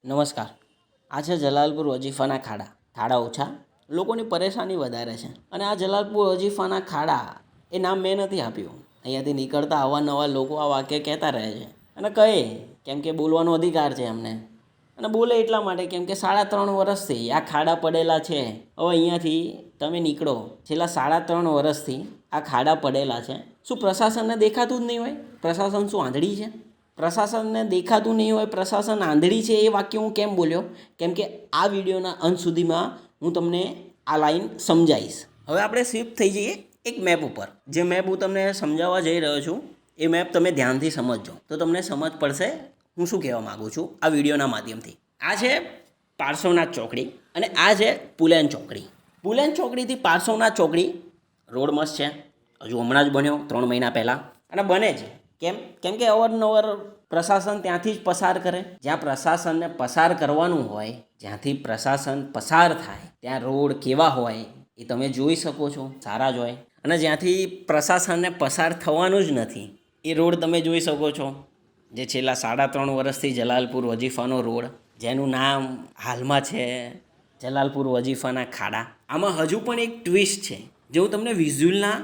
નમસ્કાર. આ છે જલાલપુર વજીફાના ખાડા ઓછા, લોકોની પરેશાની વધારે છે. અને આ જલાલપુર વજીફાના ખાડા એ નામ મેં નથી આપ્યું. અહીંયાથી નીકળતા અવારનવાર લોકો આ વાક્ય કહેતા રહે છે અને કહે કેમ કે બોલવાનો અધિકાર છે એમને. અને બોલે એટલા માટે કેમ કે 3.5 વર્ષથી આ ખાડા પડેલા છે. હવે અહીંયાથી તમે નીકળો, છેલ્લા 3.5 વર્ષથી આ ખાડા પડેલા છે. શું પ્રશાસનને દેખાતું જ નહીં હોય? પ્રશાસન શું આંધળી છે? પ્રશાસનને દેખાતું નહીં હોય, પ્રશાસન આંધળી છે, એ વાક્ય હું કેમ બોલ્યો? કેમ કે આ વિડીયોના અંત સુધીમાં હું તમને આ લાઈન સમજાવીશ. હવે આપણે શિફ્ટ થઈ જઈએ એક મેપ ઉપર. જે મેપ હું તમને સમજાવવા જઈ રહ્યો છું એ મેપ તમે ધ્યાનથી સમજજો તો તમને સમજ પડશે હું શું કહેવા માગું છું આ વિડીયોના માધ્યમથી. આ છે પાર્શ્વનાથ ચોકડી અને આ છે પુલેન ચોકડી. પુલેન ચોકડીથી પાર્શ્વનાથ ચોકડી રોડ મસ્ત છે, હજુ હમણાં જ બન્યો 3 મહિના પહેલાં. અને બને છે કેમ કે અવારનવાર પ્રશાસન ત્યાંથી જ પસાર કરે. જ્યાં પ્રશાસનને પસાર કરવાનું હોય, જ્યાંથી પ્રશાસન પસાર થાય ત્યાં રોડ કેવા હોય એ તમે જોઈ શકો છો, સારા જ હોય. અને જ્યાંથી પ્રશાસનને પસાર થવાનું જ નથી એ રોડ તમે જોઈ શકો છો, જે છેલ્લા 3.5 વર્ષથી જલાલપુર વજીફાનો રોડ, જેનું નામ હાલમાં છે જલાલપુર વજીફાના ખાડા. આમાં હજુ પણ એક ટ્વિસ્ટ છે જે હું તમને વિઝ્યુઅલના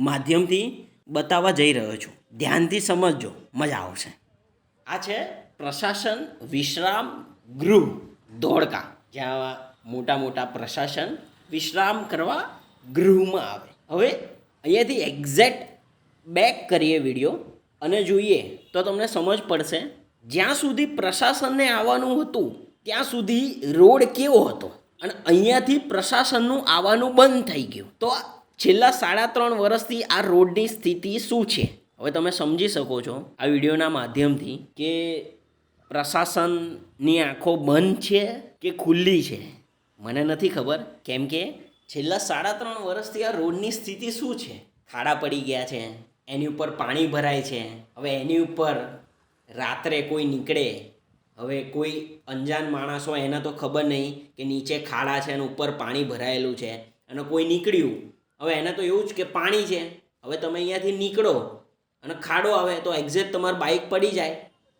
માધ્યમથી બતાવવા જઈ રહ્યો છું. ધ્યાનથી સમજજો, મજા આવશે. આ છે પ્રશાસન વિશ્રામ ગૃહ ધોળકા, જ્યાં મોટા મોટા પ્રશાસન વિશ્રામ કરવા ગૃહમાં આવે. હવે અહીંયાથી એક્ઝેક્ટ બેક કરીએ વિડીયો અને જોઈએ તો તમને સમજ પડશે. જ્યાં સુધી પ્રશાસનને આવવાનું હતું ત્યાં સુધી રોડ કેવો હતો અને અહીંયાથી પ્રશાસનનું આવવાનું બંધ થઈ ગયું. તો છેલ્લા 3.5 વર્ષથી આ રોડની સ્થિતિ શું છે હવે તમે સમજી શકો છો આ વિડીયોના માધ્યમથી કે પ્રશાસનની આંખો બંધ છે કે ખુલ્લી છે. મને નથી ખબર, કેમ કે છેલ્લા 3.5 વર્ષથી આ રોડની સ્થિતિ શું છે. ખાડા પડી ગયા છે, એની ઉપર પાણી ભરાય છે. હવે એની ઉપર રાત્રે કોઈ નીકળે, હવે કોઈ અંજાન માણસ હોય એને તો ખબર નહીં કે નીચે ખાડા છે અને ઉપર પાણી ભરાયેલું છે, અને કોઈ નીકળ્યું, હવે એને તો એવું જ કે પાણી છે. હવે તમે અહીંયાથી નીકળો અને ખાડો આવે તો એક્ઝેક્ટ તમારી બાઇક પડી જાય,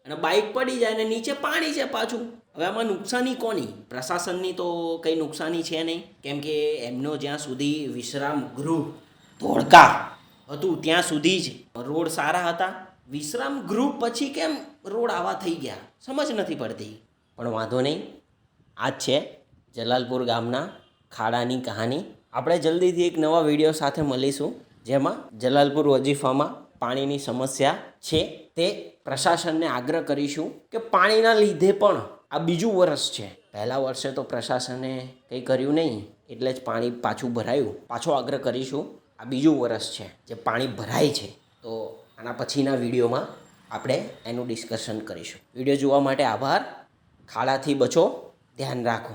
અને બાઇક પડી જાય અને નીચે પાણી છે પાછું. હવે આમાં નુકસાની કોની? પ્રશાસનની તો કંઈ નુકસાની છે નહીં, કેમ કે એમનો જ્યાં સુધી વિશ્રામ ગૃહ ધોળકા હતું ત્યાં સુધી જ રોડ સારા હતા. વિશ્રામ ગૃહ પછી કેમ રોડ આવા થઈ ગયા સમજ નથી પડતી. પણ વાંધો નહીં, આ જ છે જલાલપુર ગામના ખાડાની કહાની. આપણે જલ્દીથી એક નવા વિડીયો સાથે મળીશું, જેમાં જલાલપુર વજીફામાં પાણીની સમસ્યા છે તે પ્રશાસનને આગ્રહ કરીશું કે પાણીના લીધે પણ આ બીજું વર્ષ છે. પહેલા વર્ષે તો પ્રશાસને કંઈ કર્યું નહીં એટલે જ પાણી પાછું ભરાયું. પાછો આગ્રહ કરીશું. આ બીજું વર્ષ છે જે પાણી ભરાય છે, તો આના પછીના વિડીયોમાં આપણે એનું ડિસ્કશન કરીશું. વિડીયો જોવા માટે આભાર. ખાડાથી બચો, ધ્યાન રાખો.